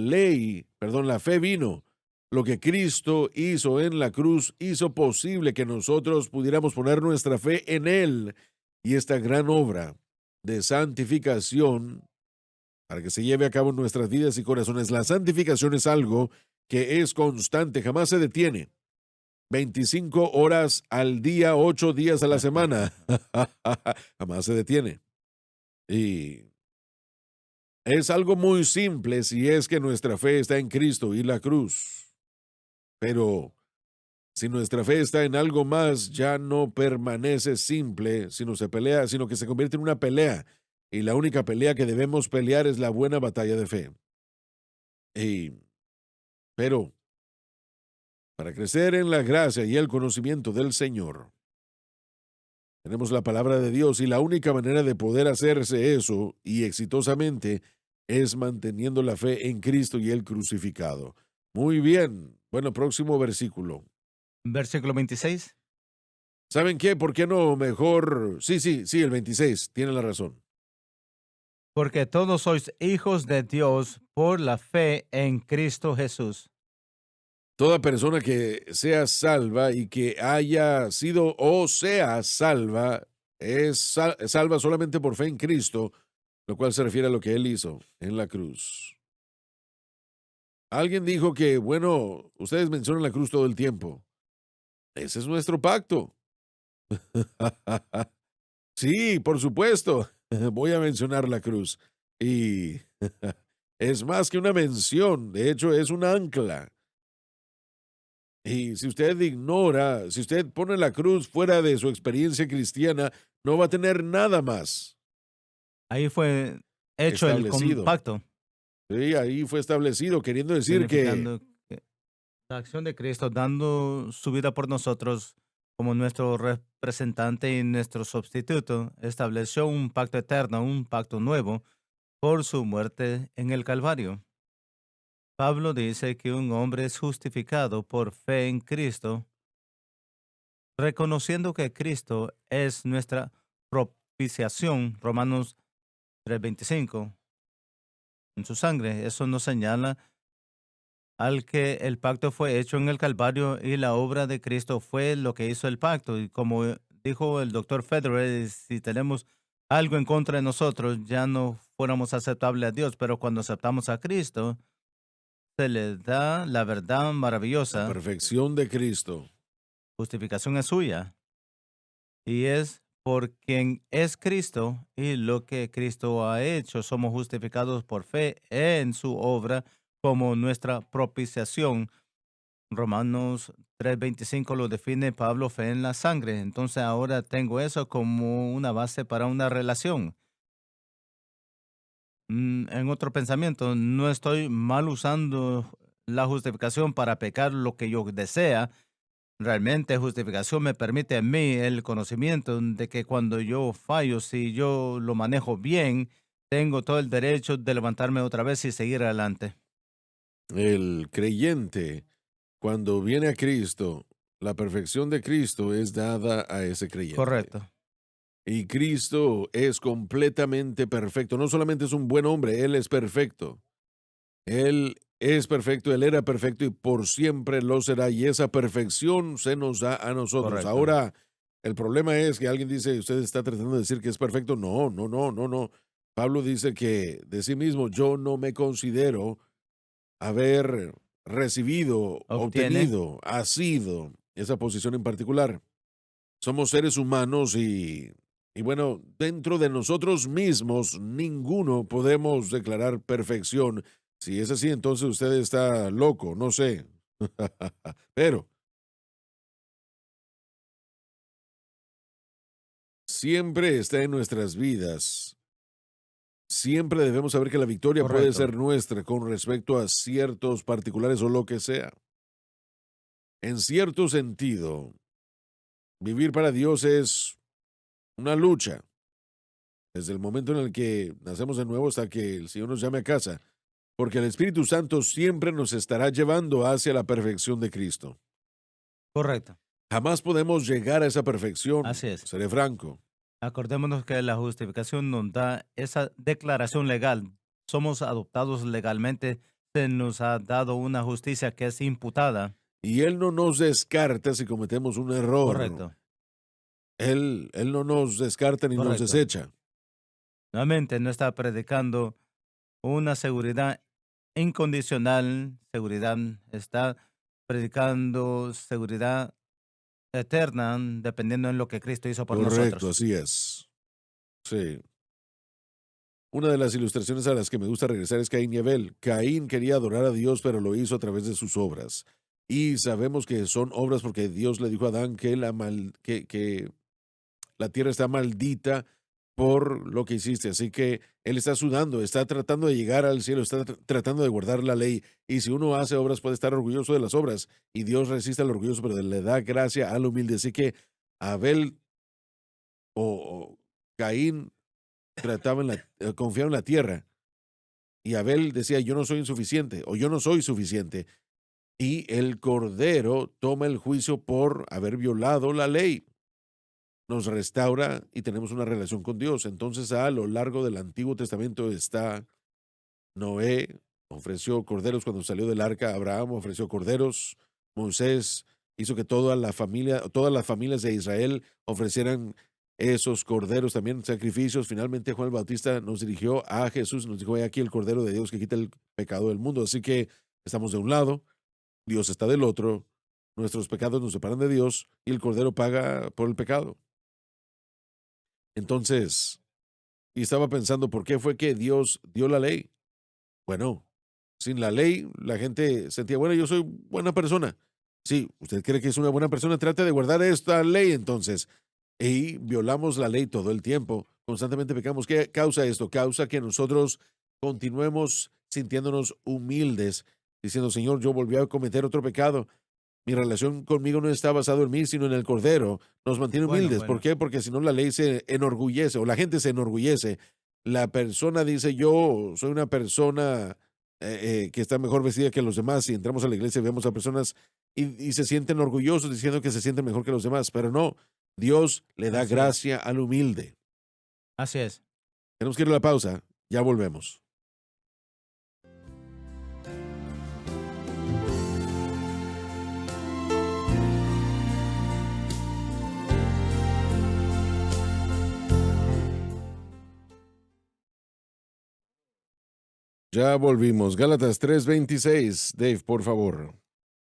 fe vino. Lo que Cristo hizo en la cruz hizo posible que nosotros pudiéramos poner nuestra fe en Él y esta gran obra de santificación para que se lleve a cabo en nuestras vidas y corazones. La santificación es algo que es constante, jamás se detiene. 25 horas al día, 8 días a la semana. Jamás se detiene. Y es algo muy simple si es que nuestra fe está en Cristo y la cruz. Pero si nuestra fe está en algo más, ya no permanece simple, sino se pelea, sino que se convierte en una pelea. Y la única pelea que debemos pelear es la buena batalla de fe. Y, pero para crecer en la gracia y el conocimiento del Señor, tenemos la palabra de Dios y la única manera de poder hacerse eso y exitosamente es manteniendo la fe en Cristo y el crucificado. Muy bien. Bueno, próximo versículo. Versículo 26. ¿Saben qué? ¿Por qué no mejor? Sí, el 26. Tiene la razón. Porque todos sois hijos de Dios por la fe en Cristo Jesús. Toda persona que sea salva y que haya sido o sea salva es salva solamente por fe en Cristo, lo cual se refiere a lo que Él hizo en la cruz. Alguien dijo que, bueno, ustedes mencionan la cruz todo el tiempo. Ese es nuestro pacto. Sí, por supuesto. Voy a mencionar la cruz. Y es más que una mención, de hecho es un ancla. Y si usted ignora, si usted pone la cruz fuera de su experiencia cristiana, no va a tener nada más Ahí fue hecho el establecido. compacto, Sí, ahí fue establecido, queriendo decir que significando que la acción de Cristo dando su vida por nosotros como nuestro representante y nuestro sustituto, estableció un pacto eterno, un pacto nuevo por su muerte en el Calvario. Pablo dice que un hombre es justificado por fe en Cristo, reconociendo que Cristo es nuestra propiciación, Romanos 3:25, en su sangre. Eso nos señala al que el pacto fue hecho en el Calvario y la obra de Cristo fue lo que hizo el pacto. Y como dijo el doctor Federer, si tenemos algo en contra de nosotros, ya no fuéramos aceptables a Dios, pero cuando aceptamos a Cristo, se le da la verdad la maravillosa. perfección de Cristo, Justificación es suya y es por quien es Cristo y lo que Cristo ha hecho. Somos justificados por fe en su obra como nuestra propiciación. Romanos 3:25 lo define Pablo, fe en la sangre. Entonces ahora tengo eso como una base para una relación. En otro pensamiento, no estoy mal usando la justificación para pecar lo que yo desea. Realmente justificación me permite a mí el conocimiento de que cuando yo fallo, si yo lo manejo bien, tengo todo el derecho de levantarme otra vez y seguir adelante. el creyente, cuando viene a Cristo, la perfección de Cristo es dada a ese creyente. Correcto, Y Cristo es completamente perfecto. No solamente es un buen hombre, Él es perfecto. Él es perfecto, Él era perfecto y por siempre lo será. Y esa perfección se nos da a nosotros. correcto. Ahora, el problema es que alguien dice, usted está tratando de decir que es perfecto. No, no, no, no, no. Pablo dice que de sí mismo yo no me considero haber recibido, Obtiene, obtenido, asido esa posición en particular. Somos seres humanos y bueno, dentro de nosotros mismos ninguno podemos declarar perfección. Si es así, entonces usted está loco, no sé. Pero siempre está en nuestras vidas. Siempre debemos saber que la victoria puede correcto. ser nuestra con respecto a ciertos particulares o lo que sea. En cierto sentido, vivir para Dios es una lucha. Desde el momento en el que nacemos de nuevo hasta que el Señor nos llame a casa. Porque el Espíritu Santo siempre nos estará llevando hacia la perfección de Cristo. Correcto. Jamás podemos llegar a esa perfección, Así es. seré franco. Acordémonos que la justificación nos da esa declaración legal. Somos adoptados legalmente. Se nos ha dado una justicia que es imputada. Y Él no nos descarta si cometemos un error. Correcto. Él no nos descarta ni nos Correcto. desecha. Nuevamente, no está predicando una seguridad incondicional, seguridad, está predicando seguridad eterna, dependiendo en lo que Cristo hizo por Correcto, nosotros. así es. Sí. Una de las ilustraciones a las que me gusta regresar es Caín y Abel. Caín quería adorar a Dios, pero lo hizo a través de sus obras. Y sabemos que son obras porque Dios le dijo a Adán que que la tierra está maldita por lo que hiciste. Así que él está sudando, está tratando de llegar al cielo, está tratando de guardar la ley. Y si uno hace obras, puede estar orgulloso de las obras. Y Dios resiste al orgulloso, pero le da gracia al humilde. Así que Abel o Caín trataba confiaba en la tierra. Y Abel decía, yo no soy insuficiente o yo no soy suficiente. Y el Cordero toma el juicio por haber violado la ley. Nos restaura y tenemos una relación con Dios. Entonces, a lo largo del Antiguo Testamento está Noé, ofreció corderos cuando salió del arca, Abraham ofreció corderos, Moisés hizo que todas las familias de Israel ofrecieran esos corderos, también sacrificios. Finalmente, Juan el Bautista nos dirigió a Jesús, nos dijo, he aquí el Cordero de Dios que quita el pecado del mundo. Así que estamos de un lado, Dios está del otro, nuestros pecados nos separan de Dios y el Cordero paga por el pecado. Entonces, y estaba pensando, ¿por qué fue que Dios dio la ley? Bueno, sin la ley, la gente sentía, bueno, yo soy buena persona. Sí, usted cree que es una buena persona, trate de guardar esta ley entonces. Y violamos la ley todo el tiempo, constantemente pecamos. ¿Qué causa esto? Causa que nosotros continuemos sintiéndonos humildes, diciendo, Señor, yo volví a cometer otro pecado. Mi relación conmigo no está basado en mí, sino en el Cordero. Nos mantiene Bueno, humildes. ¿Por bueno. qué? Porque si no, la ley se enorgullece o la gente se enorgullece. La persona dice, yo soy una persona que está mejor vestida que los demás. Y entramos a la iglesia y vemos a personas y se sienten orgullosos diciendo que se sienten mejor que los demás. Pero no, Dios le da Así es. gracia al humilde. Así es. Tenemos que ir a la pausa. Ya volvemos. Ya volvimos. Gálatas 3:26. Dave, por favor.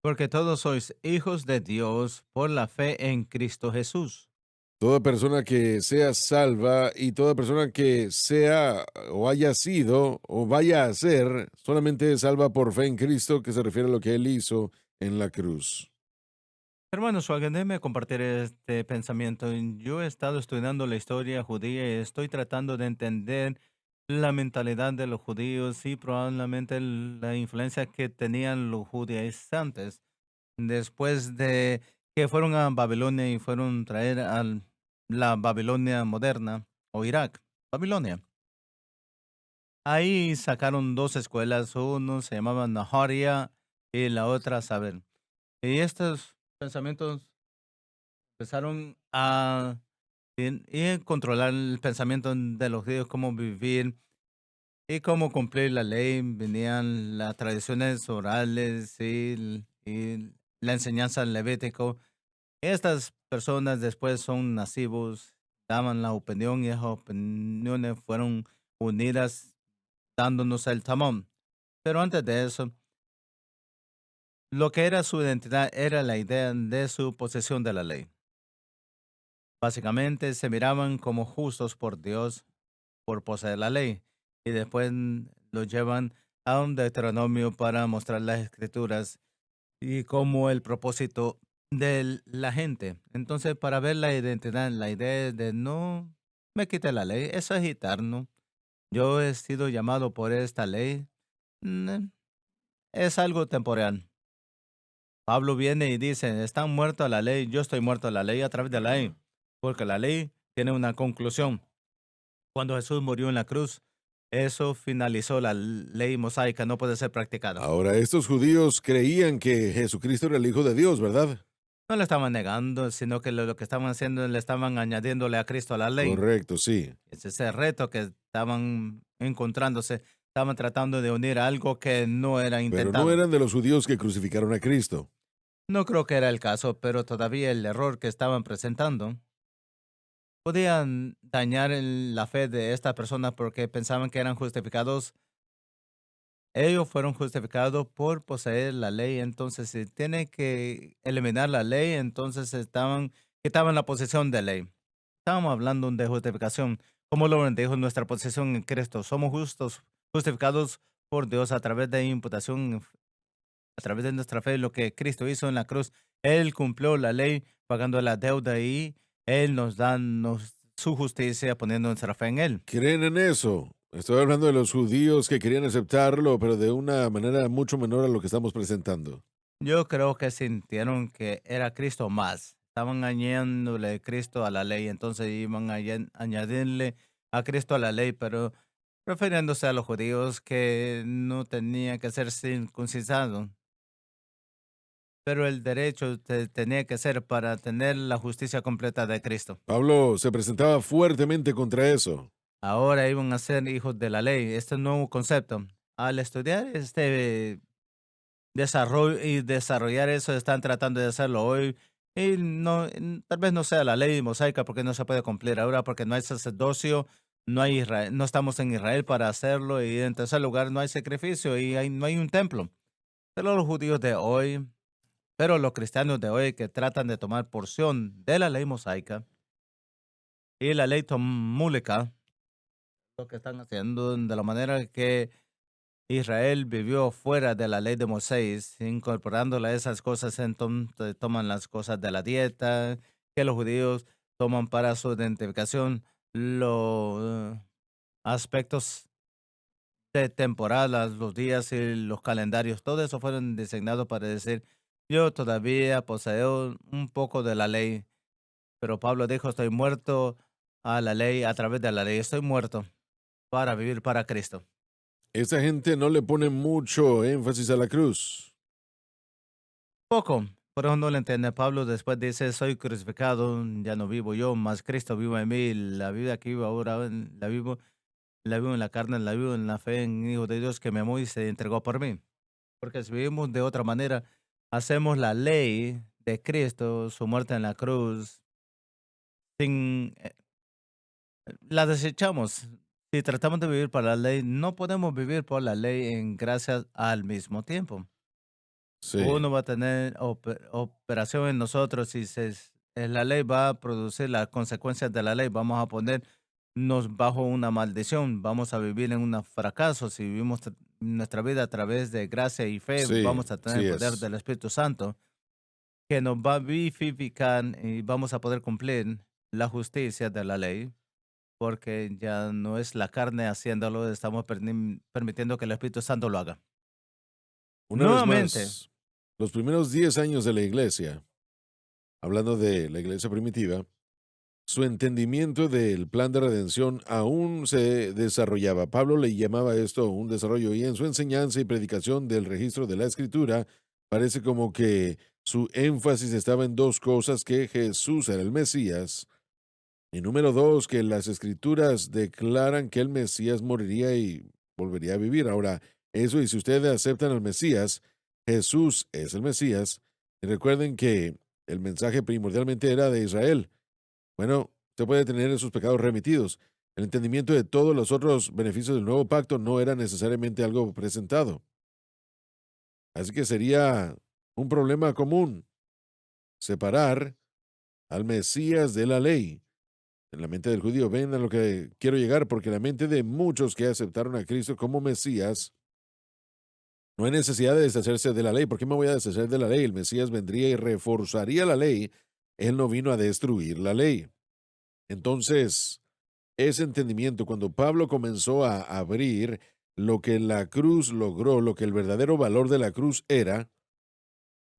Porque todos sois hijos de Dios por la fe en Cristo Jesús. Toda persona que sea salva y toda persona que sea o haya sido o vaya a ser solamente es salva por fe en Cristo, que se refiere a lo que Él hizo en la cruz. Hermanos, déjeme compartir este pensamiento. Yo he estado estudiando la historia judía y estoy tratando de entender la mentalidad de los judíos y probablemente la influencia que tenían los judaizantes después de que fueron a Babilonia y fueron a traer a la Babilonia moderna o Irak, Babilonia. Ahí sacaron dos escuelas, uno se llamaba Naharia y la otra Saber. Y estos pensamientos empezaron a controlar el pensamiento de los judíos, cómo vivir y cómo cumplir la ley. Venían las tradiciones orales y la enseñanza levítico. Estas personas después son nativos, daban la opinión y esas opiniones fueron unidas dándonos el tamón. Pero antes de eso, lo que era su identidad era la idea de su posesión de la ley. Básicamente se miraban como justos por Dios por poseer la ley y después lo llevan a un Deuteronomio para mostrar las escrituras y como el propósito de la gente. Entonces, para ver la identidad, la idea de no me quite la ley, es agitarnos. Yo he sido llamado por esta ley, mm, es algo temporal. Pablo viene y dice, están muertos a la ley, yo estoy muerto a la ley a través de la ley, porque la ley tiene una conclusión. Cuando Jesús murió en la cruz, eso finalizó la ley mosaica, no puede ser practicada. Ahora, estos judíos creían que Jesucristo era el Hijo de Dios, ¿verdad? No le estaban negando, sino que lo que estaban haciendo, le estaban añadiéndole a Cristo a la ley. Correcto, sí. Es ese reto que estaban encontrándose, estaban tratando de unir algo que no era Pero no intentado. eran de los judíos que crucificaron a Cristo. No creo que era el caso, pero todavía el error que estaban presentando podían dañar la fe de estas personas porque pensaban que eran justificados. Ellos fueron justificados por poseer la ley, entonces si tiene que eliminar la ley, entonces quitaban la posesión de ley. Estábamos hablando de justificación. Como lo bendijo nuestra posición en Cristo. Somos justos, justificados por Dios a través de imputación, a través de nuestra fe, lo que Cristo hizo en la cruz. Él cumplió la ley pagando la deuda y Él nos da su justicia poniendo nuestra fe en Él. ¿Creen en eso? Estoy hablando de los judíos que querían aceptarlo, pero de una manera mucho menor a lo que estamos presentando. Yo creo que sintieron que era Cristo más. Estaban añadiéndole Cristo a la ley, entonces iban a añadirle a Cristo a la ley, pero refiriéndose a los judíos que no tenía que ser circuncidado, pero el derecho tenía que ser para tener la justicia completa de Cristo. Pablo se presentaba fuertemente contra eso. Ahora iban a ser hijos de la ley, este nuevo concepto. Al estudiar este desarrollo y desarrollar eso, están tratando de hacerlo hoy. Y no, tal vez no sea la ley mosaica porque no se puede cumplir ahora, porque no hay sacerdocio, no hay Israel, no estamos en Israel para hacerlo, y en tercer lugar no hay sacrificio y no hay un templo. Pero los judíos de hoy, pero los cristianos de hoy que tratan de tomar porción de la ley mosaica y la ley tomúlica, lo que están haciendo de la manera que Israel vivió fuera de la ley de Moisés, incorporándola a esas cosas, entonces toman las cosas de la dieta que los judíos toman para su identificación, los aspectos de temporadas, los días y los calendarios, todo eso fueron designados para decir, yo todavía poseo un poco de la ley, pero Pablo dijo, estoy muerto a la ley, a través de la ley, estoy muerto para vivir para Cristo. Esta gente no le pone mucho énfasis a la cruz. Poco, por eso no lo entiende. Pablo después dice, soy crucificado, ya no vivo yo, mas Cristo vive en mí. La vida que vivo ahora, la vivo en la carne, la vivo en la fe en Hijo de Dios que me amó y se entregó por mí. Porque si vivimos de otra manera, hacemos la ley de Cristo, su muerte en la cruz, sin, la desechamos. Si tratamos de vivir para la ley, no podemos vivir por la ley en gracias al mismo tiempo. Sí, Uno va a tener operación en nosotros y la ley va a producir las consecuencias de la ley. Vamos a ponernos bajo una maldición, vamos a vivir en un fracaso. Si vivimos nuestra vida a través de gracia y fe, sí, vamos a tener el sí poder es. del Espíritu Santo que nos va a vivificar y vamos a poder cumplir la justicia de la ley, porque ya no es la carne haciéndolo, estamos permitiendo que el Espíritu Santo lo haga. Una vez Nuevamente, más, los primeros 10 años de la iglesia, hablando de la iglesia primitiva, su entendimiento del plan de redención aún se desarrollaba. Pablo le llamaba esto un desarrollo y en su enseñanza y predicación del registro de la escritura parece como que su énfasis estaba en dos cosas, que Jesús era el Mesías y número dos, que las escrituras declaran que el Mesías moriría y volvería a vivir. Ahora, eso y si ustedes aceptan al Mesías, Jesús es el Mesías, y recuerden que el mensaje primordialmente era de Israel. Bueno, usted puede tener esos pecados remitidos. El entendimiento de todos los otros beneficios del nuevo pacto no era necesariamente algo presentado. Así que sería un problema común separar al Mesías de la ley. En la mente del judío, ven a lo que quiero llegar, porque la mente de muchos que aceptaron a Cristo como Mesías, no hay necesidad de deshacerse de la ley. ¿Por qué me voy a deshacer de la ley? El Mesías vendría y reforzaría la ley. Él no vino a destruir la ley. Entonces, ese entendimiento, cuando Pablo comenzó a abrir lo que la cruz logró, lo que el verdadero valor de la cruz era,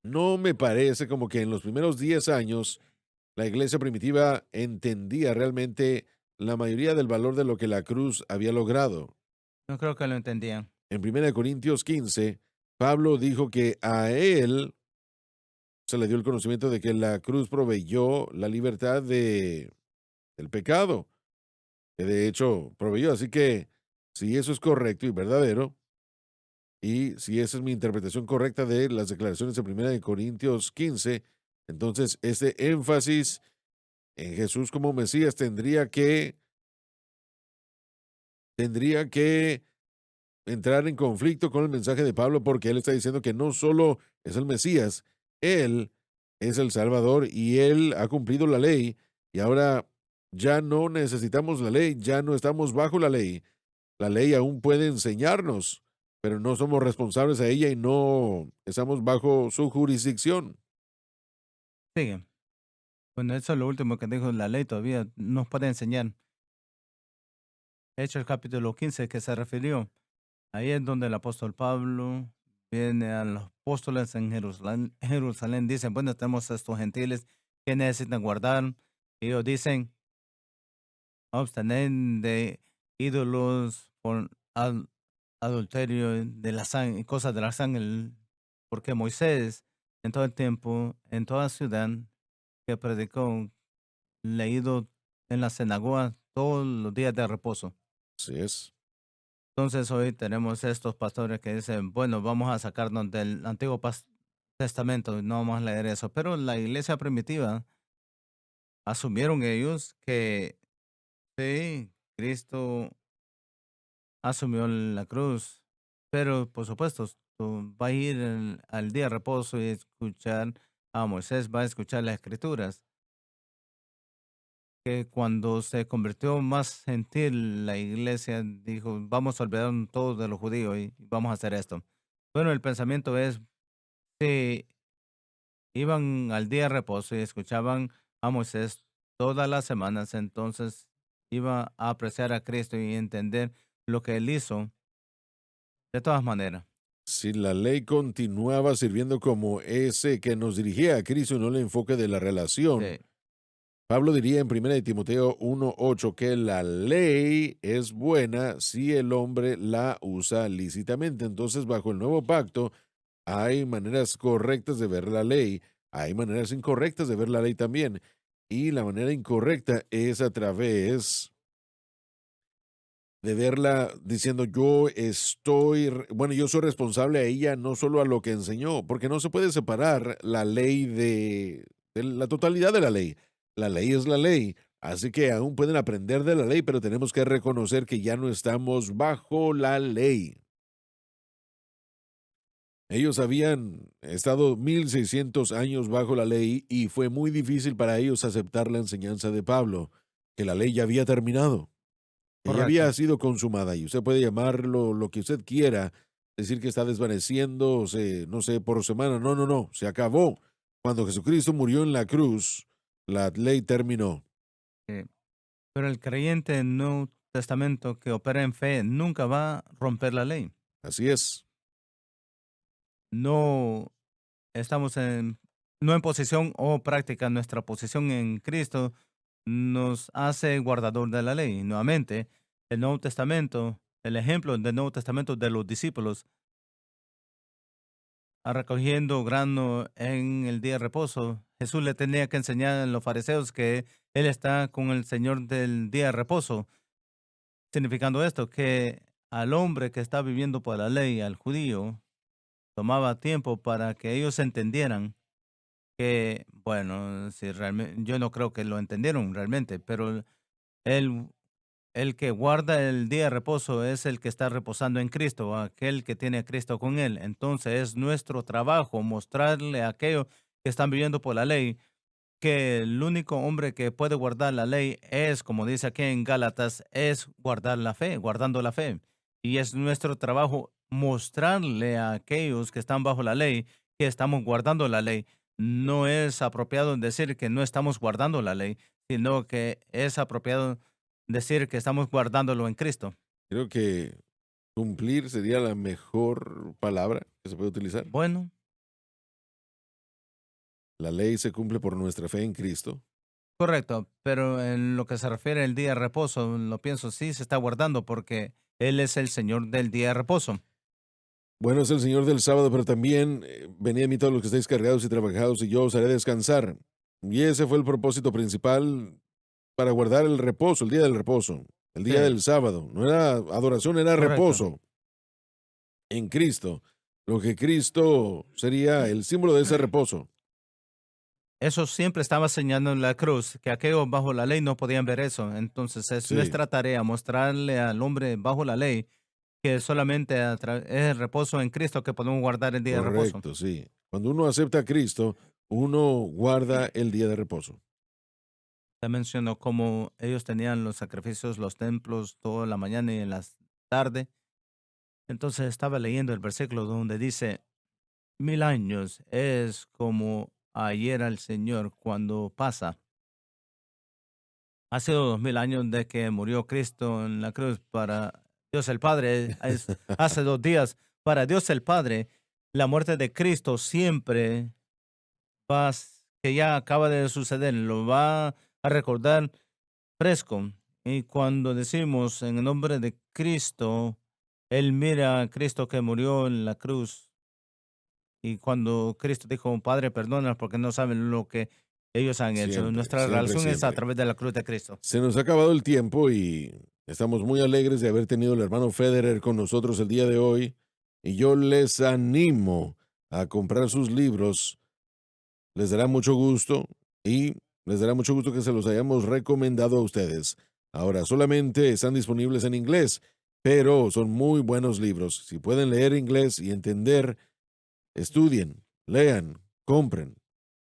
no me parece como que en los primeros 10 años la iglesia primitiva entendía realmente la mayoría del valor de lo que la cruz había logrado. no creo que lo entendían. En 1 Corintios 15, Pablo dijo que a él se le dio el conocimiento de que la cruz proveyó la libertad del pecado, que de hecho proveyó. Así que si eso es correcto y verdadero, y si esa es mi interpretación correcta de las declaraciones de 1 Corintios 15, entonces este énfasis en Jesús como Mesías tendría que entrar en conflicto con el mensaje de Pablo porque él está diciendo que no solo es el Mesías, él es el Salvador y él ha cumplido la ley y ahora ya no necesitamos la ley, ya no estamos bajo la ley. La ley aún puede enseñarnos, pero no somos responsables a ella y no estamos bajo su jurisdicción. Sigue. Bueno, eso es lo último que dijo la ley, todavía nos puede enseñar. Hechos capítulo 15 que se refirió. Ahí es donde el apóstol Pablo viene a los apóstoles en Jerusalén dicen, bueno, tenemos a estos gentiles que necesitan guardar. Ellos dicen, abstener de ídolos por adulterio de la sangre, cosas de la sangre, porque Moisés en todo el tiempo, en toda ciudad que predicó, leído en la sinagoga todos los días de reposo. Así es. Entonces hoy tenemos estos pastores que dicen, bueno, vamos a sacarnos del Antiguo Testamento y no vamos a leer eso. Pero la iglesia primitiva asumieron ellos que sí, Cristo asumió la cruz, pero por supuesto, tú vas a ir al día de reposo y escuchar a Moisés, va a escuchar las escrituras. Que cuando se convirtió más gentil, la iglesia dijo, vamos a olvidar todo de los judíos y vamos a hacer esto. Bueno, el pensamiento es, si iban al día de reposo y escuchaban a Moisés todas las semanas, entonces iba a apreciar a Cristo y entender lo que él hizo de todas maneras. Si la ley continuaba sirviendo como ese que nos dirigía a Cristo y no el enfoque de la relación, Sí, Pablo diría en 1 de Timoteo 1:8 que la ley es buena si el hombre la usa lícitamente. Entonces, bajo el nuevo pacto, hay maneras correctas de ver la ley, hay maneras incorrectas de ver la ley también. Y la manera incorrecta es a través de verla diciendo bueno, yo soy responsable a ella, no solo a lo que enseñó, porque no se puede separar la ley de la totalidad de la ley. La ley es la ley, así que aún pueden aprender de la ley, pero tenemos que reconocer que ya no estamos bajo la ley. Ellos habían estado 1600 años bajo la ley y fue muy difícil para ellos aceptar la enseñanza de Pablo, que la ley ya había terminado, que ya había correcto. sido consumada y usted puede llamarlo lo que usted quiera, decir que está desvaneciéndose, no sé, por semana. No, no, no, se acabó. Cuando Jesucristo murió en la cruz, la ley terminó. Sí. Pero el creyente en Nuevo Testamento que opera en fe nunca va a romper la ley. Así es. No estamos no en posición o práctica. Nuestra posición en Cristo nos hace guardador de la ley. Nuevamente, el Nuevo Testamento, el ejemplo del Nuevo Testamento de los discípulos recogiendo grano en el día de reposo. Jesús le tenía que enseñar a los fariseos que él está con el Señor del día de reposo, significando esto, que al hombre que está viviendo por la ley, al judío, tomaba tiempo para que ellos entendieran que, bueno, si realmente, yo no creo que lo entendieron realmente, pero el, el que guarda el día de reposo es el que está reposando en Cristo, aquel que tiene a Cristo con él. Entonces es nuestro trabajo mostrarle a aquellos que están viviendo por la ley que el único hombre que puede guardar la ley es, como dice aquí en Gálatas, es guardar la fe, guardando la fe. Y es nuestro trabajo mostrarle a aquellos que están bajo la ley que estamos guardando la ley. No es apropiado decir que no estamos guardando la ley, sino que es apropiado decir que estamos guardándolo en Cristo. Creo que cumplir sería la mejor palabra que se puede utilizar. Bueno, La ley se cumple por nuestra fe en Cristo. correcto, pero en lo que se refiere al día de reposo, lo pienso, sí se está guardando porque Él es el Señor del día de reposo. Bueno, es el Señor del sábado, pero también venid a mí todos los que estáis cargados y trabajados y yo os haré descansar. Y ese fue el propósito principal para guardar el reposo, el día del reposo, el día Sí, del sábado. No era adoración, era correcto. reposo en Cristo. Lo que Cristo sería el símbolo de ese reposo. eso siempre estaba señalando en la cruz, que aquellos bajo la ley no podían ver eso. Entonces es Sí, nuestra tarea mostrarle al hombre bajo la ley que solamente es el reposo en Cristo que podemos guardar el día de reposo. correcto, sí. Cuando uno acepta a Cristo, uno guarda el día de reposo. Te mencionó cómo ellos tenían los sacrificios, los templos, toda la mañana y en la tarde. Entonces estaba leyendo el versículo donde dice, 1000 años es como ayer al Señor cuando pasa. Ha sido 2000 años de que murió Cristo en la cruz para Dios el Padre. Hace 2 días para Dios el Padre. La muerte de Cristo siempre va, que ya acaba de suceder, lo va a recordar fresco. Y cuando decimos en el nombre de Cristo, Él mira a Cristo que murió en la cruz. Y cuando Cristo dijo, Padre, perdona porque no saben lo que ellos han hecho. Siempre, Nuestra siempre, relación es a siempre. través de la cruz de Cristo. Se nos ha acabado el tiempo y estamos muy alegres de haber tenido al hermano Federer con nosotros el día de hoy. Y yo les animo a comprar sus libros. Les dará mucho gusto y les dará mucho gusto que se los hayamos recomendado a ustedes. Ahora, solamente están disponibles en inglés, pero son muy buenos libros. Si pueden leer inglés y entender, estudien, lean, compren.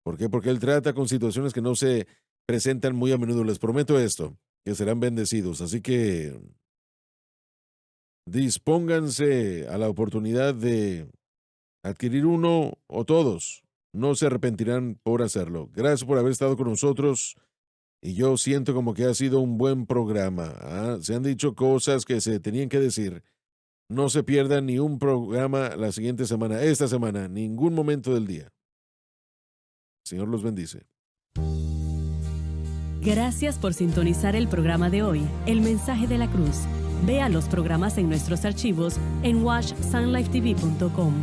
¿Por qué? Porque él trata con situaciones que no se presentan muy a menudo. Les prometo esto, que serán bendecidos. Así que dispónganse a la oportunidad de adquirir uno o todos. No se arrepentirán por hacerlo. Gracias por haber estado con nosotros. Y yo siento como que ha sido un buen programa. Se han dicho cosas que se tenían que decir. No se pierdan ni un programa la siguiente semana, esta semana, ningún momento del día. Señor los bendice. Gracias por sintonizar el programa de hoy, El Mensaje de la Cruz. Vea los programas en nuestros archivos en watchsunlifetv.com.